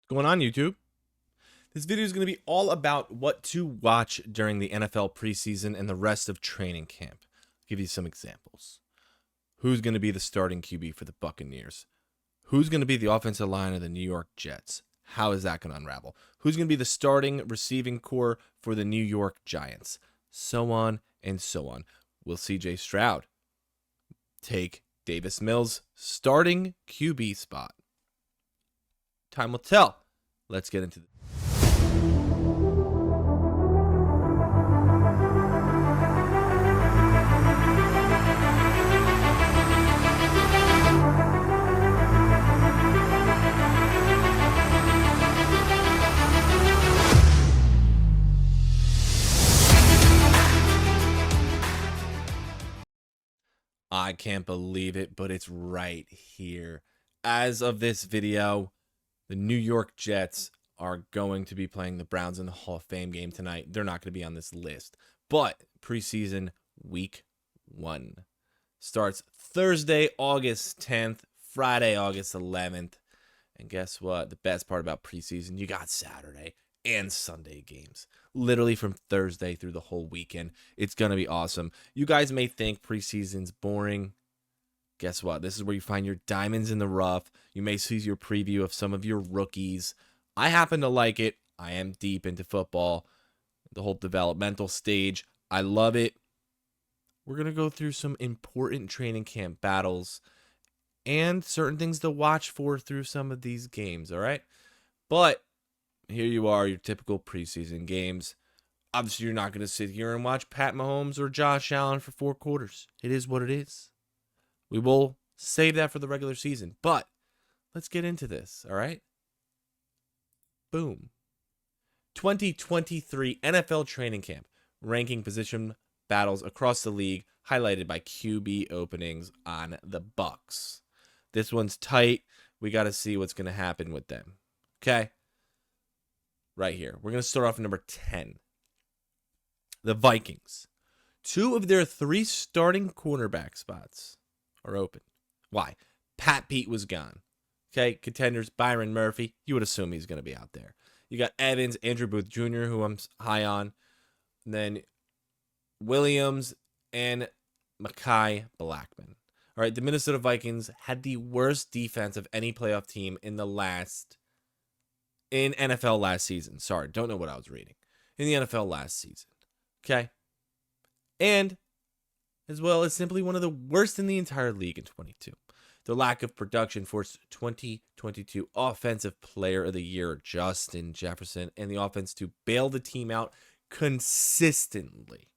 Going on YouTube? This video is going to be all about what to watch during the NFL preseason and the rest of training camp. I'll give you some examples. Who's going to be the starting QB for the Buccaneers? Who's going to be the offensive line of the New York Jets? How is that going to unravel? Who's going to be the starting receiving core for the New York Giants? So on and so on. Will CJ Stroud take Davis Mills' starting QB spot? Time will tell. Let's get into it. I can't believe it, but it's right here. As of this video, the New York Jets are going to be playing the Browns in the Hall of Fame game tonight. They're not going to be on this list. But preseason week 1 starts Thursday, August 10th, Friday, August 11th. And guess what? The best part about preseason, you got Saturday and Sunday games. Literally from Thursday through the whole weekend. It's going to be awesome. You guys may think preseason's boring. Guess what? This is where you find your diamonds in the rough. You may see your preview of some of your rookies. I happen to like it. I am deep into football, the whole developmental stage. I love it. We're going to go through some important training camp battles and certain things to watch for through some of these games, all right? But here you are, your typical preseason games. Obviously, you're not going to sit here and watch Pat Mahomes or Josh Allen for 4 quarters. It is what it is. We will save that for the regular season. But let's get into this, all right? Boom. 2023 NFL Training Camp. Ranking position battles across the league, highlighted by QB openings on the Bucs. This one's tight. We got to see what's going to happen with them. Okay? Right here. We're going to start off at number 10. The Vikings. 2 of their 3 starting cornerback spots are open. Why? Pat Pete was gone. Okay, contenders Byron Murphy. You would assume he's going to be out there. You got Evans, Andrew Booth Jr., who I'm high on. And then Williams and Mekhi Blackman. All right, the Minnesota Vikings had the worst defense of any playoff team in NFL last season. Sorry, don't know what I was reading. In the NFL last season. Okay? And as well as simply one of the worst in the entire league in 22. The lack of production forced 2022 Offensive Player of the Year Justin Jefferson and the offense to bail the team out consistently.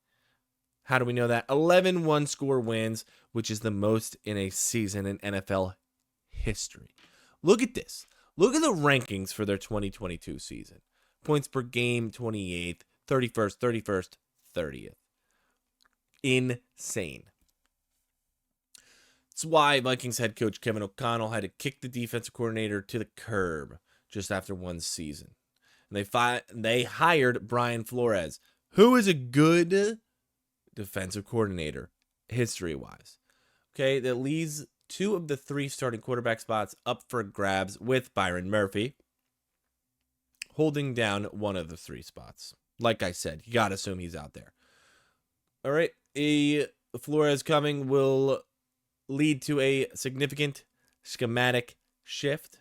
How do we know that? 11 one-score wins, which is the most in a season in NFL history. Look at this. Look at the rankings for their 2022 season. Points per game, 28th, 31st, 30th. Insane. That's why Vikings head coach Kevin O'Connell had to kick the defensive coordinator to the curb just after 1 season. And they hired Brian Flores, who is a good defensive coordinator, history-wise. Okay, that leaves 2 of the 3 starting quarterback spots up for grabs with Byron Murphy holding down 1 of the 3 spots. Like I said, you got to assume he's out there. All right, Flores coming will lead to a significant schematic shift.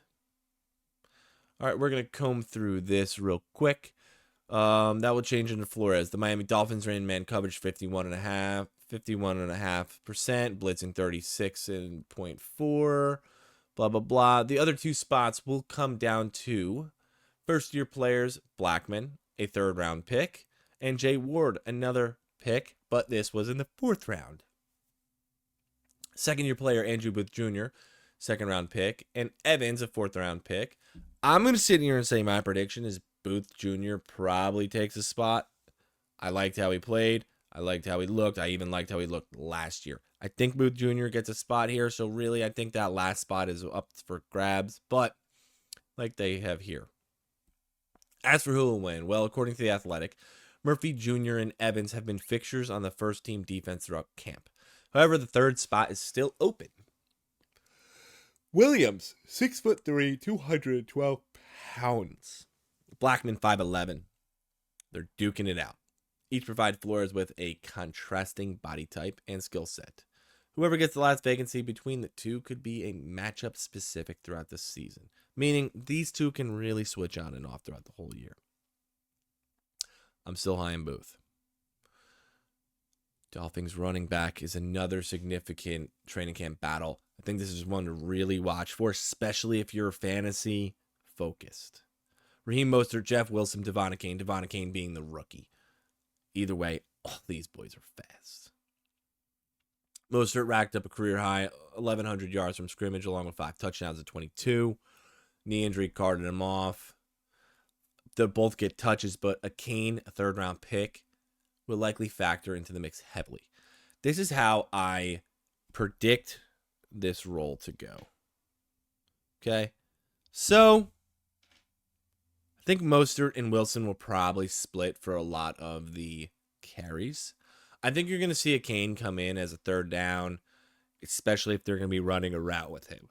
All right, we're going to comb through this real quick. That will change into Flores. The Miami Dolphins ran man coverage 51.5%, blitzing 36.4, blah, blah, blah. The other 2 spots will come down to first-year players, Blackman, a 3rd-round pick, and Jay Ward, another pick, but this was in the 4th round. Second-year player, Andrew Booth Jr., 2nd-round pick, and Evans, a 4th-round pick. I'm going to sit here and say my prediction is Booth Jr. probably takes a spot. I liked how he played. I liked how he looked. I even liked how he looked last year. I think Booth Jr. gets a spot here, so really I think that last spot is up for grabs, but like they have here. As for who will win, well, according to The Athletic, Murphy Jr. and Evans have been fixtures on the first-team defense throughout camp. However, the 3rd spot is still open. Williams, 6'3", 212 pounds. Blackman 5'11". They're duking it out. Each provide Flores with a contrasting body type and skill set. Whoever gets the last vacancy between the two could be a matchup specific throughout the season, meaning these two can really switch on and off throughout the whole year. I'm still high in Booth. Dolphins running back is another significant training camp battle. I think this is one to really watch for, especially if you're fantasy focused. Raheem Mostert, Jeff Wilson, Devon Kane being the rookie. Either way, all these boys are fast. Mostert racked up a career high 1,100 yards from scrimmage along with 5 touchdowns at 22. Knee injury carted him off. They'll both get touches, but a Kane, a third-round pick, will likely factor into the mix heavily. This is how I predict this role to go. Okay? So, I think Mostert and Wilson will probably split for a lot of the carries. I think you're going to see a Kane come in as a third down, especially if they're going to be running a route with him.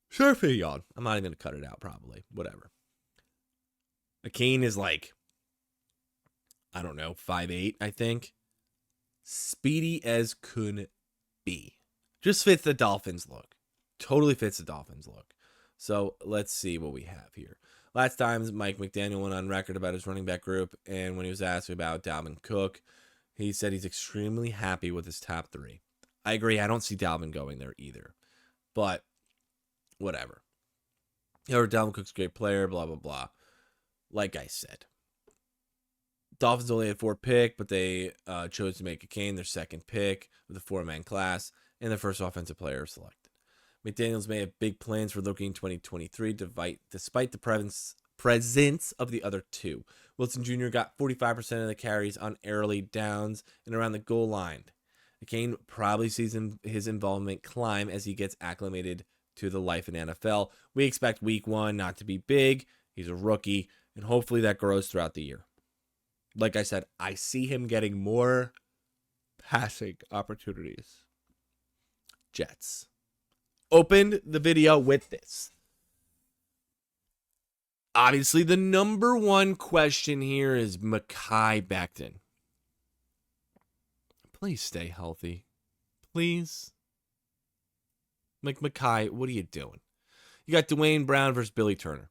Surf it on. I'm not even going to cut it out, probably. Whatever. A Kane is like, I don't know, 5'8", I think. Speedy as could be. Just fits the Dolphins look. Totally fits the Dolphins look. So let's see what we have here. Last time, Mike McDaniel went on record about his running back group, and when he was asked about Dalvin Cook, he said he's extremely happy with his top 3. I agree. I don't see Dalvin going there either. But whatever. Dalvin Cook's a great player, blah, blah, blah. Like I said, Dolphins only had 4 picks, but they chose to make a Kane their second pick with a 4-man class and their first offensive player selected. McDaniels may have big plans for looking in 2023 despite the presence of the other 2. Wilson Jr. got 45% of the carries on early downs and around the goal line. Kane probably sees his involvement climb as he gets acclimated to the life in NFL. We expect week 1 not to be big. He's a rookie, and hopefully that grows throughout the year. Like I said, I see him getting more passing opportunities. Jets. Opened the video with this. Obviously, the number one question here is Mekhi Becton. Please stay healthy. Please. Mekhi, what are you doing? You got Dwayne Brown versus Billy Turner.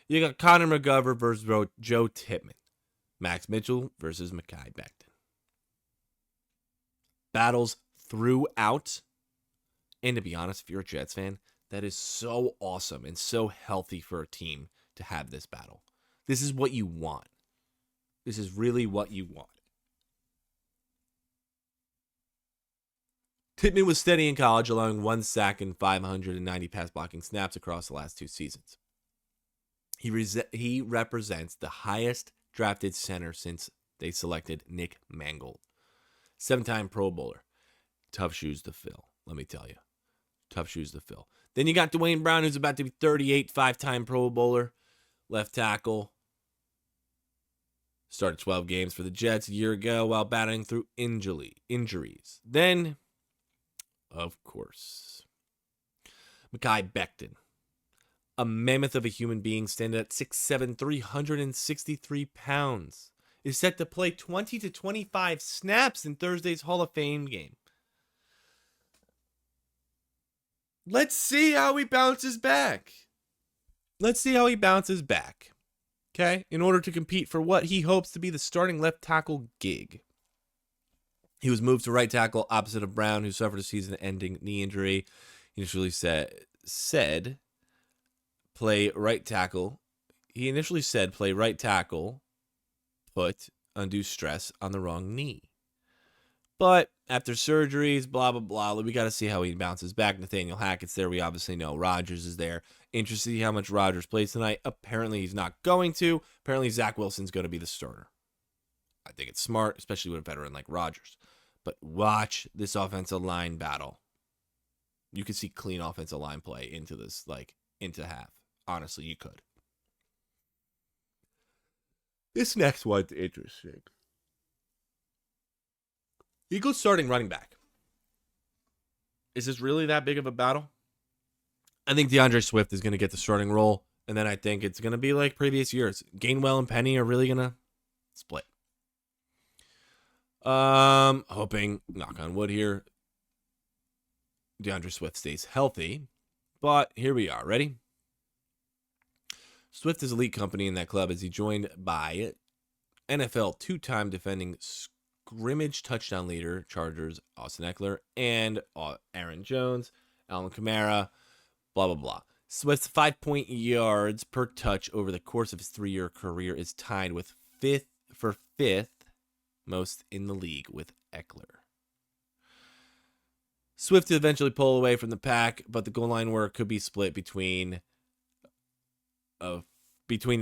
You got Connor McGovern versus Joe Tippmann. Max Mitchell versus Mekhi Becton. Battles throughout. And to be honest, if you're a Jets fan, that is so awesome and so healthy for a team to have this battle. This is what you want. This is really what you want. Tippmann was steady in college, allowing 1 sack and 590 pass blocking snaps across the last 2 seasons. He represents the highest drafted center since they selected Nick Mangold. 7-time Pro Bowler. Tough shoes to fill, let me tell you. Tough shoes to fill. Then you got Dwayne Brown, who's about to be 38, 5-time Pro Bowler. Left tackle. Started 12 games for the Jets a year ago while battling through injuries. Then, of course, Mekhi Becton. A mammoth of a human being standing at 6'7", 363 pounds. Is set to play 20 to 25 snaps in Thursday's Hall of Fame game. Let's see how he bounces back. Okay? In order to compete for what he hopes to be the starting left tackle gig. He was moved to right tackle opposite of Brown, who suffered a season-ending knee injury. He initially said play right tackle. Put undue stress on the wrong knee. But after surgeries, blah, blah, blah, we got to see how he bounces back. Nathaniel Hackett's there. We obviously know Rodgers is there. Interested to see how much Rodgers plays tonight. Apparently, he's not going to. Apparently, Zach Wilson's going to be the starter. I think it's smart, especially with a veteran like Rodgers. But watch this offensive line battle. You could see clean offensive line play into this, into half. Honestly, you could. This next one's interesting. Eagles starting running back. Is this really that big of a battle? I think DeAndre Swift is going to get the starting role, and then I think it's going to be like previous years. Gainwell and Penny are really going to split. Hoping, knock on wood here, DeAndre Swift stays healthy. But here we are. Ready? Swift is elite company in that club as he joined by NFL two-time defending scrimmage touchdown leader Chargers Austin Eckler and Aaron Jones, Alvin Kamara, blah, blah, blah. Swift's 5-point yards per touch over the course of his 3-year career is tied with fifth most in the league with Eckler. Swift to eventually pull away from the pack, but the goal line work could be split between the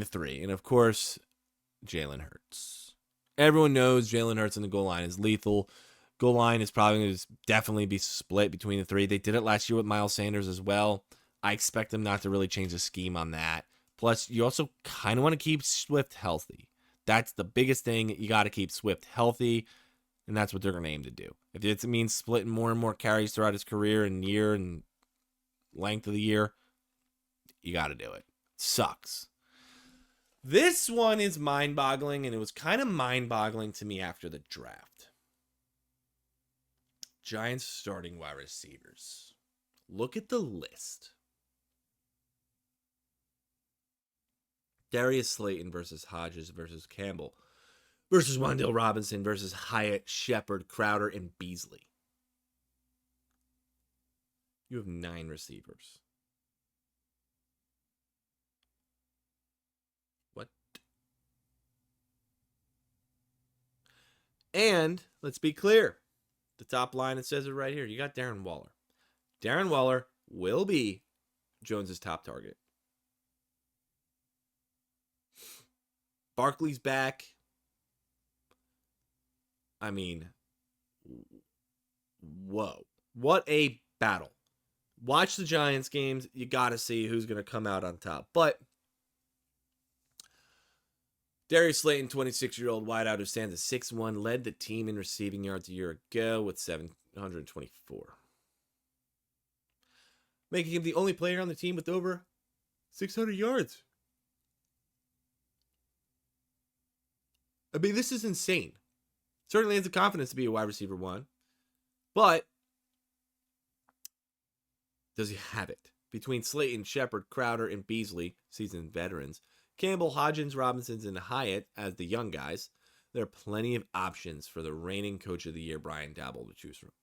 three. And of course, Jalen Hurts. Everyone knows Jalen Hurts in the goal line is lethal. Goal line is probably going to definitely be split between the three. They did it last year with Miles Sanders as well. I expect them not to really change the scheme on that. Plus, you also kind of want to keep Swift healthy. That's the biggest thing. You got to keep Swift healthy, and that's what they're going to aim to do. If it means splitting more and more carries throughout his career and year and length of the year, you got to do it. Sucks. This one is mind-boggling, and it was kind of mind-boggling to me after the draft. Giants starting wide receivers. Look at the list. Darius Slayton versus Hodges versus Campbell versus Wan'Dale Robinson versus Hyatt, Shepard, Crowder, and Beasley. You have 9 receivers. What? And let's be clear. The top line, it says it right here. You got Darren Waller. Darren Waller will be Jones's top target. Barkley's back. I mean, whoa. What a battle. Watch the Giants games. You got to see who's going to come out on top. But Darius Slayton, 26-year-old wideout who stands at 6'1", led the team in receiving yards a year ago with 724. Making him the only player on the team with over 600 yards. I mean, this is insane. Certainly has the confidence to be a wide receiver 1. But does he have it? Between Slayton, Shepard, Crowder, and Beasley, seasoned veterans, Campbell, Hodgins, Robinsons, and Hyatt as the young guys, there are plenty of options for the reigning Coach of the Year, Brian Daboll, to choose from.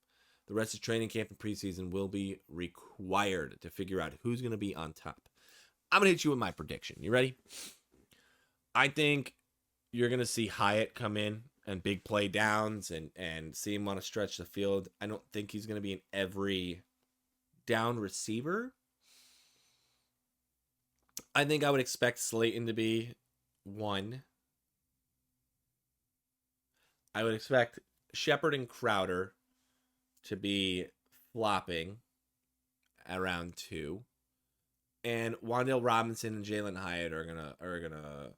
The rest of training camp and preseason will be required to figure out who's going to be on top. I'm going to hit you with my prediction. You ready? I think you're going to see Hyatt come in and big play downs and see him want to stretch the field. I don't think he's going to be an every down receiver. I think I would expect Slayton to be 1. I would expect Shepard and Crowder to be flopping around 2. And Wan'Dale Robinson and Jalen Hyatt are gonna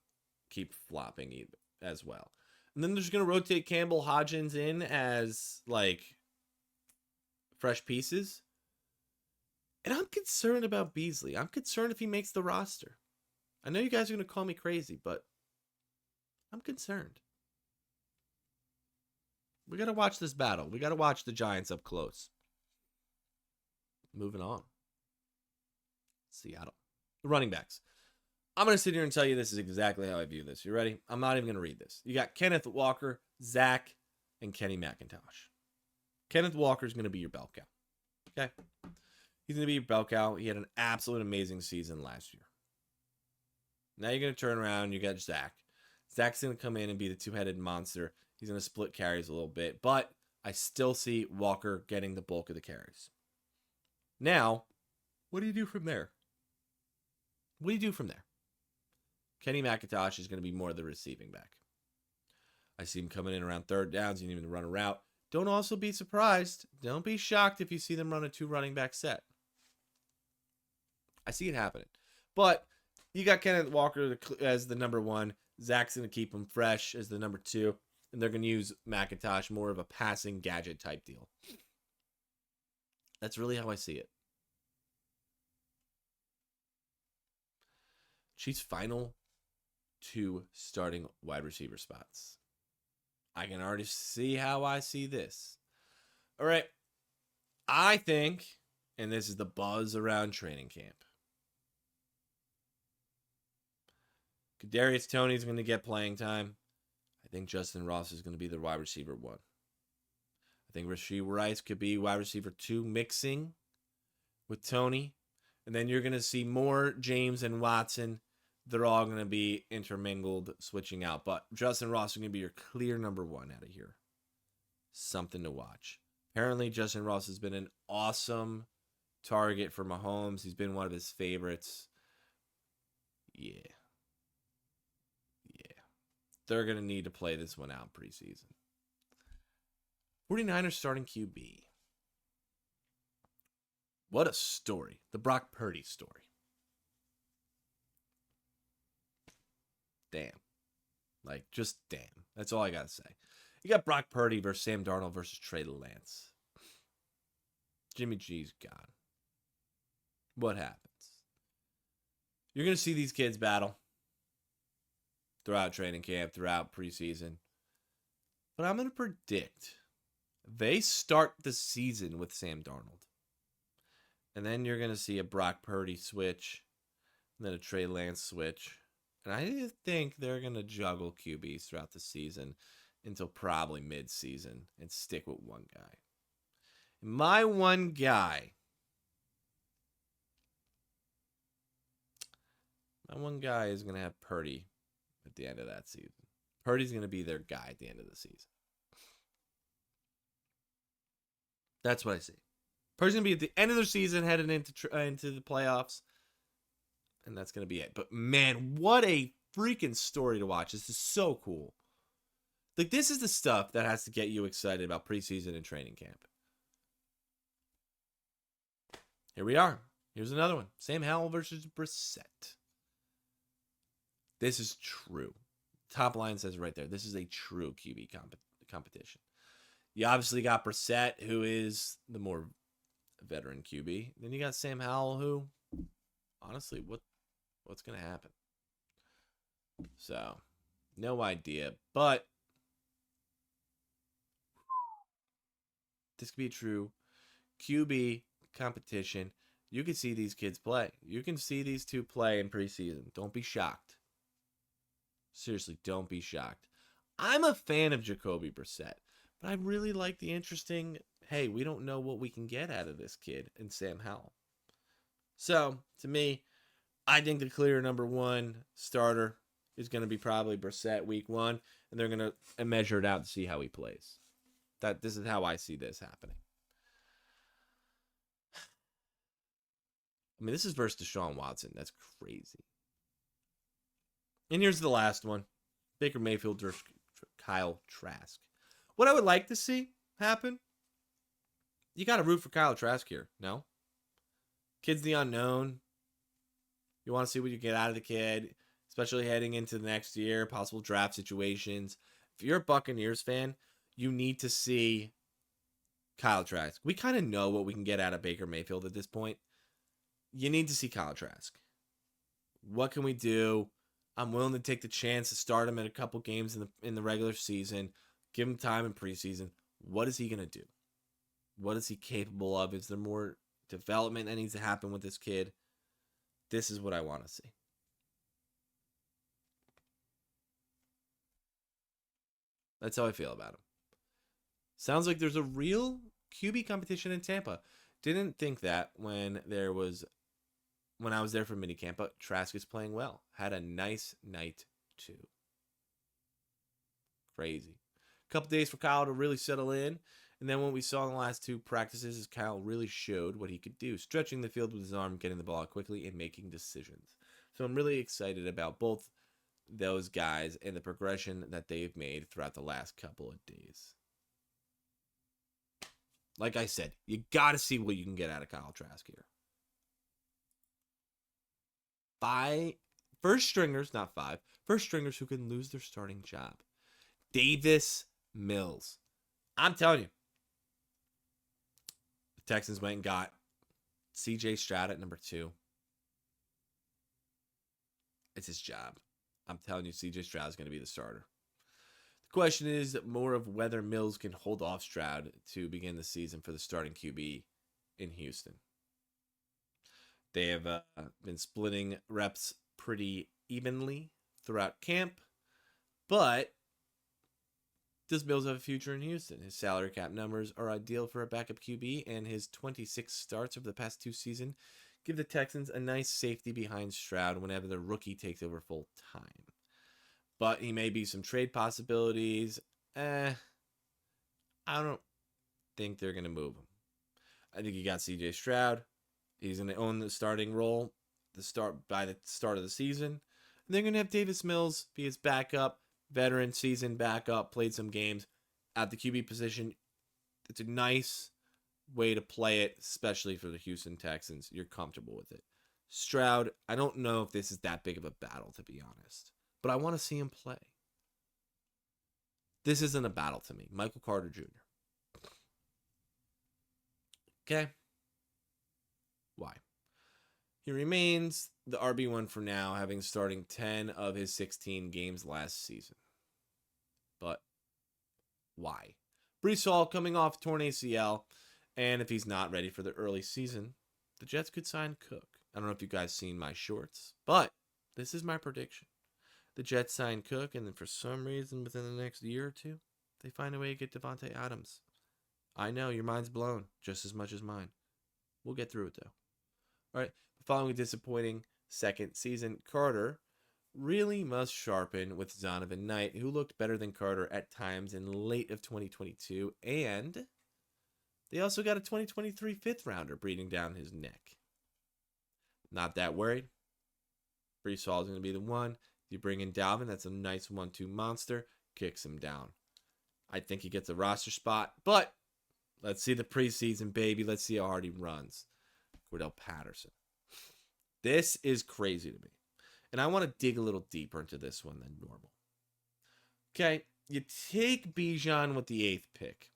keep flopping as well. And then they're just gonna rotate Campbell, Hodgins in as like fresh pieces. And I'm concerned about Beasley. I'm concerned if he makes the roster. I know you guys are gonna call me crazy, but I'm concerned. We gotta watch this battle. We gotta watch the Giants up close. Moving on. Seattle. The running backs. I'm going to sit here and tell you this is exactly how I view this. You ready? I'm not even going to read this. You got Kenneth Walker, Zach, and Kenny McIntosh. Kenneth Walker is going to be your bell cow. Okay? He's going to be your bell cow. He had an absolute amazing season last year. Now you're going to turn around. You got Zach. Zach's going to come in and be the two-headed monster. He's going to split carries a little bit. But I still see Walker getting the bulk of the carries. Now, what do you do from there? What do you do from there? Kenny McIntosh is going to be more the receiving back. I see him coming in around third downs. You need him to run a route. Don't also be surprised. Don't be shocked if you see them run a 2 running back set. I see it happening. But you got Kenneth Walker as the number 1. Zach's going to keep him fresh as the number 2. And they're going to use McIntosh more of a passing gadget type deal. That's really how I see it. Chiefs' final 2 starting wide receiver spots. I can already see how I see this. All right. I think, and this is the buzz around training camp, Kadarius Toney is going to get playing time. I think Justin Ross is going to be the wide receiver 1. I think Rashee Rice could be wide receiver 2 mixing with Toney. And then you're going to see more James and Watson. They're all going to be intermingled, switching out. But Justin Ross is going to be your clear number 1 out of here. Something to watch. Apparently, Justin Ross has been an awesome target for Mahomes. He's been one of his favorites. Yeah. They're going to need to play this one out preseason. 49ers starting QB. What a story. The Brock Purdy story. Damn. Like, just damn. That's all I got to say. You got Brock Purdy versus Sam Darnold versus Trey Lance. Jimmy G's gone. What happens? You're going to see these kids battle throughout training camp, throughout preseason. But I'm going to predict they start the season with Sam Darnold. And then you're going to see a Brock Purdy switch, and then a Trey Lance switch. And I think they're going to juggle QBs throughout the season until probably mid-season and stick with one guy. My one guy is going to have Purdy at the end of that season. Purdy's going to be their guy at the end of the season. That's what I see. Purdy's going to be at the end of the season, heading into the playoffs. And that's going to be it. But man, what a freaking story to watch. This is so cool. Like, this is the stuff that has to get you excited about preseason and training camp. Here we are. Here's another one. Sam Howell versus Brissett. This is true. Top line says right there. This is a true QB competition. You obviously got Brissett, who is the more veteran QB. Then you got Sam Howell, who, honestly, what's going to happen? So, no idea. But this could be a true QB competition. You can see these kids play. You can see these two play in preseason. Don't be shocked. Seriously, don't be shocked. I'm a fan of Jacoby Brissett, but I really like the interesting, hey, we don't know what we can get out of this kid and Sam Howell. So, to me, I think the clear number 1 starter is going to be probably Brissett week 1, and they're going to measure it out to see how he plays. This is how I see this happening. I mean, this is versus Deshaun Watson. That's crazy. And here's the last one. Baker Mayfield versus Kyle Trask. What I would like to see happen, you got to root for Kyle Trask here, no? Kid's the unknown. You want to see what you get out of the kid, especially heading into the next year, possible draft situations. If you're a Buccaneers fan, you need to see Kyle Trask. We kind of know what we can get out of Baker Mayfield at this point. You need to see Kyle Trask. What can we do? I'm willing to take the chance to start him in a couple games in the regular season. Give him time in preseason. What is he going to do? What is he capable of? Is there more development that needs to happen with this kid? This is what I want to see. That's how I feel about him. Sounds like there's a real QB competition in Tampa. Didn't think that when I was there for minicamp, but Trask is playing well. Had a nice night too. Crazy. A couple days for Kyle to really settle in. And then what we saw in the last 2 practices is Kyle really showed what he could do. Stretching the field with his arm, getting the ball out quickly, and making decisions. So I'm really excited about both those guys and the progression that they've made throughout the last couple of days. Like I said, you got to see what you can get out of Kyle Trask here. First stringers who can lose their starting job. Davis Mills. I'm telling you. The Texans went and got C.J. Stroud at number 2. It's his job. I'm telling you, CJ Stroud is going to be the starter. The question is more of whether Mills can hold off Stroud to begin the season for the starting QB in Houston. They have been splitting reps pretty evenly throughout camp, but does Mills have a future in Houston? His salary cap numbers are ideal for a backup QB, and his 26 starts over the past 2 seasons give the Texans a nice safety behind Stroud whenever the rookie takes over full time. But he may be some trade possibilities. I don't think they're going to move him. I think you got CJ Stroud. He's going to own the starting role by the start of the season. And they're going to have Davis Mills be his backup, veteran season backup, played some games at the QB position. It's a nice way to play it, especially for the Houston Texans. You're comfortable with it. Stroud, I don't know if this is that big of a battle, to be honest, but I want to see him play. This isn't a battle to me. Michael Carter Jr. Okay. Why? He remains the RB1 for now, having starting 10 of his 16 games last season. But why? Breece Hall coming off torn ACL, and if he's not ready for the early season, the Jets could sign Cook. I don't know if you guys seen my shorts, but this is my prediction. The Jets sign Cook, and then for some reason within the next year or two, they find a way to get Devontae Adams. I know your mind's blown just as much as mine. We'll get through it though. All right, following a disappointing second season, Carter really must sharpen with Zonovan Knight, who looked better than Carter at times in late of 2022, and they also got a 2023 fifth rounder breathing down his neck. Not that worried. Breece Hall is going to be the one. You bring in Dalvin, that's a nice 1-2 monster, kicks him down. I think he gets a roster spot, but let's see the preseason, baby. Let's see how hard he runs. Cordell Patterson. This is crazy to me. And I want to dig a little deeper into this one than normal. Okay, you take Bijan with the 8th pick.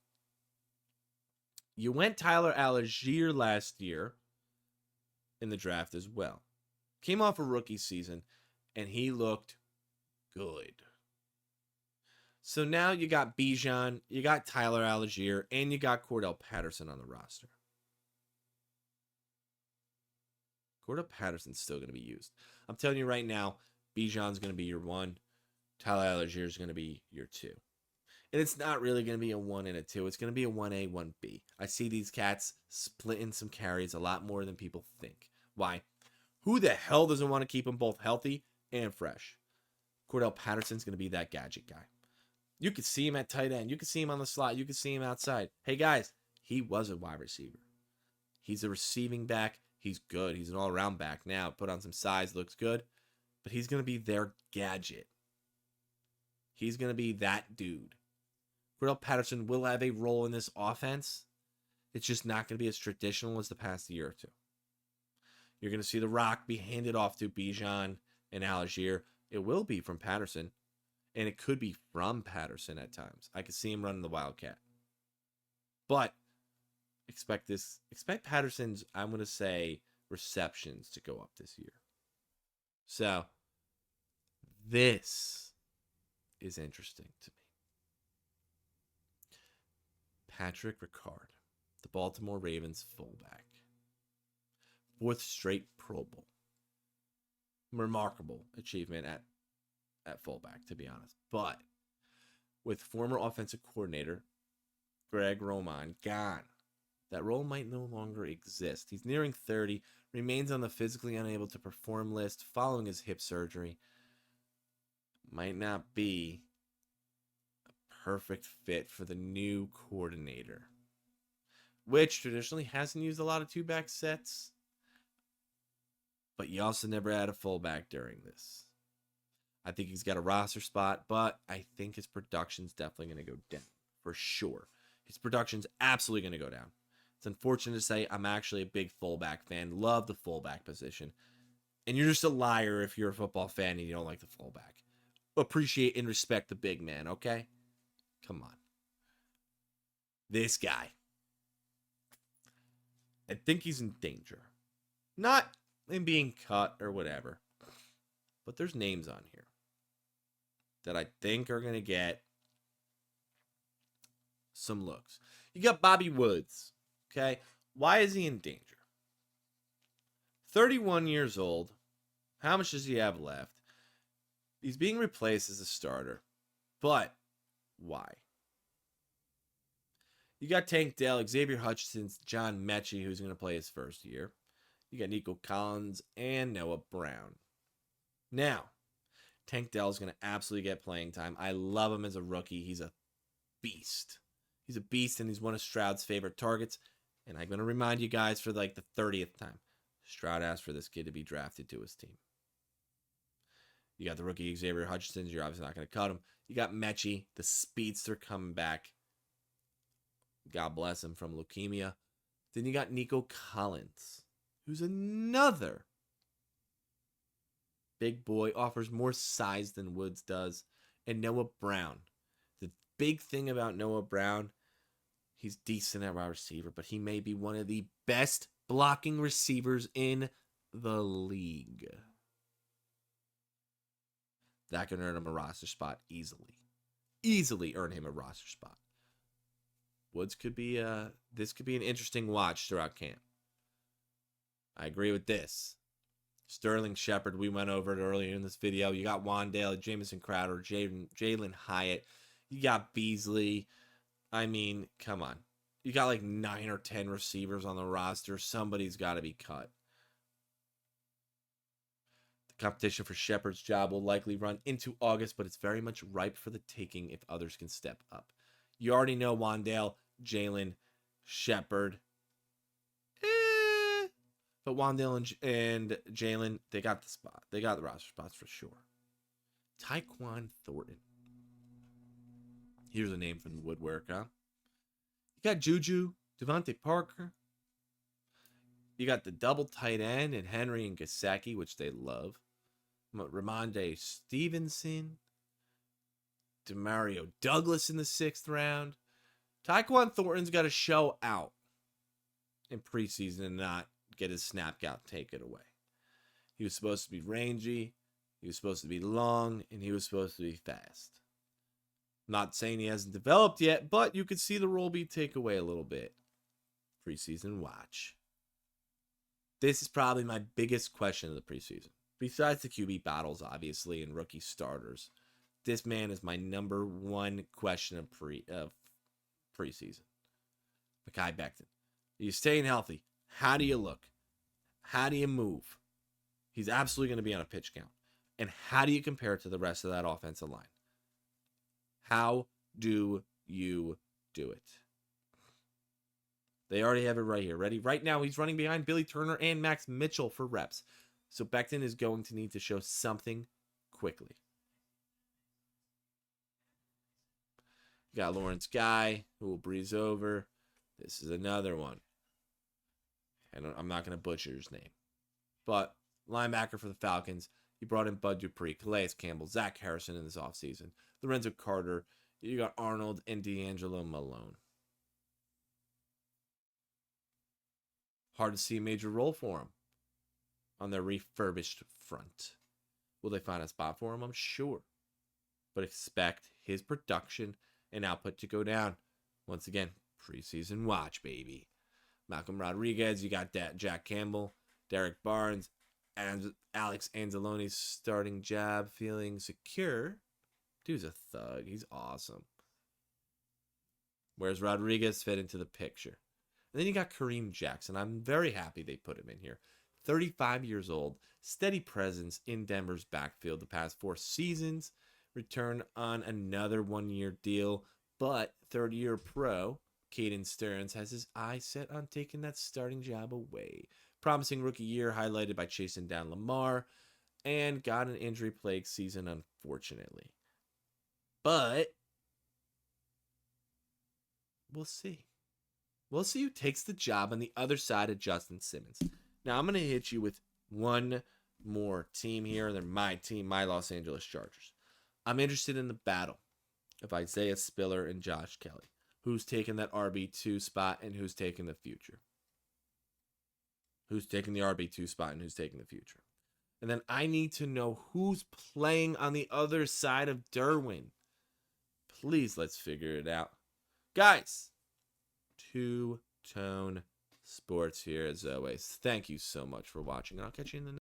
You went Tyler Algier last year in the draft as well. Came off a rookie season, and he looked good. So now you got Bijan, you got Tyler Algier, and you got Cordell Patterson on the roster. Cordell Patterson's still going to be used. I'm telling you right now, Bijan's going to be your 1. Tyler Algier is going to be your 2. And it's not really going to be a 1 and a 2. It's going to be a 1A, 1B. I see these cats splitting some carries a lot more than people think. Why? Who the hell doesn't want to keep them both healthy and fresh? Cordell Patterson's going to be that gadget guy. You could see him at tight end. You could see him on the slot. You could see him outside. Hey, guys, he was a wide receiver. He's a receiving back. He's good. He's an all-around back now. Put on some size, looks good. But he's going to be their gadget. He's going to be that dude. Cordell Patterson will have a role in this offense. It's just not going to be as traditional as the past year or two. You're going to see the rock be handed off to Bijan and Algier. It will be from Patterson. And it could be from Patterson at times. I could see him running the Wildcat. But expect Patterson's, I'm going to say, receptions to go up this year. So, this is interesting to me. Patrick Ricard, the Baltimore Ravens fullback. 4th straight Pro Bowl. Remarkable achievement at fullback, to be honest. But with former offensive coordinator Greg Roman gone, that role might no longer exist. He's nearing 30, remains on the physically unable to perform list following his hip surgery. Might not be a perfect fit for the new coordinator, which traditionally hasn't used a lot of 2-back sets. But you also never had a fullback during this. I think he's got a roster spot, but I think his production's definitely going to go down for sure. His production's absolutely going to go down. It's unfortunate to say I'm actually a big fullback fan. Love the fullback position. And you're just a liar if you're a football fan and you don't like the fullback. Appreciate and respect the big man, okay? Come on. This guy. I think he's in danger. Not in being cut or whatever. But there's names on here that I think are going to get some looks. You got Bobby Woods. Okay. Why is he in danger? 31 years old. How much does he have left? He's being replaced as a starter. But why? You got Tank Dell, Xavier Hutchinson, John Mechie, who's going to play his first year. You got Nico Collins and Noah Brown. Now, Tank Dell is going to absolutely get playing time. I love him as a rookie. He's a beast. He's a beast, and he's one of Stroud's favorite targets. And I'm going to remind you guys for like the 30th time. Stroud asked for this kid to be drafted to his team. You got the rookie Xavier Hutchinson. You're obviously not going to cut him. You got Mechie, the speedster, coming back. God bless him, from leukemia. Then you got Nico Collins, who's another big boy, offers more size than Woods does. And Noah Brown. The big thing about Noah Brown, he's decent at wide receiver, but he may be one of the best blocking receivers in the league. That can earn him a roster spot easily. Easily earn him a roster spot. Woods could be this could be an interesting watch throughout camp. I agree with this. Sterling Shepard, we went over it earlier in this video. You got Wandale, Jamison Crowder, Jalen Hyatt. You got Beasley. I mean, come on. You got like 9 or 10 receivers on the roster. Somebody's got to be cut. The competition for Shepard's job will likely run into August, but it's very much ripe for the taking if others can step up. You already know Wandale, Jalen, Shepard. But Wandale and Jalen, they got the spot. They got the roster spots for sure. Tyquan Thornton. Here's a name from the woodwork, huh? You got Juju, Devontae Parker. You got the double tight end and Henry and Gesicki, which they love. Ramondre Stevenson. Demario Douglas in the 6th round. Tyquan Thornton's got to show out in preseason and not get his snap count taken away. He was supposed to be rangy, he was supposed to be long, and he was supposed to be fast. Not saying he hasn't developed yet, but you could see the role be taken away a little bit. Preseason watch. This is probably my biggest question of the preseason. Besides the QB battles, obviously, and rookie starters, this man is my number one question of preseason. Mekhi Becton. Are you staying healthy? How do you look? How do you move? He's absolutely going to be on a pitch count. And how do you compare it to the rest of that offensive line? How do you do it? They already have it right here. Ready? Right now, he's running behind Billy Turner and Max Mitchell for reps. So Becton is going to need to show something quickly. You got Lawrence Guy, who will breeze over. This is another one. And I'm not going to butcher his name. But linebacker for the Falcons. He brought in Bud Dupree, Calais Campbell, Zach Harrison in this offseason. Lorenzo Carter. You got Arnold and D'Angelo Malone. Hard to see a major role for him on their refurbished front. Will they find a spot for him? I'm sure. But expect his production and output to go down. Once again, preseason watch, baby. Malcolm Rodriguez, you got that Jack Campbell, Derek Barnes, and Alex Anzalone's starting job feeling secure. Dude's a thug. He's awesome. Where's Rodriguez fit into the picture? And then you got Kareem Jackson. I'm very happy they put him in here. 35 years old, steady presence in Denver's backfield the past 4 seasons. Return on another 1-year deal, but third-year pro Caden Stearns has his eye set on taking that starting job away. Promising rookie year highlighted by chasing down Lamar and got an injury-plagued season, unfortunately. But we'll see. We'll see who takes the job on the other side of Justin Simmons. Now, I'm going to hit you with one more team here. They're my team, my Los Angeles Chargers. I'm interested in the battle of Isaiah Spiller and Josh Kelly. Who's taking that RB2 spot and who's taking the future? Who's taking the RB2 spot and who's taking the future? And then I need to know who's playing on the other side of Derwin. Please, let's figure it out. Guys, Two Tone Sports here as always. Thank you so much for watching, and I'll catch you in the next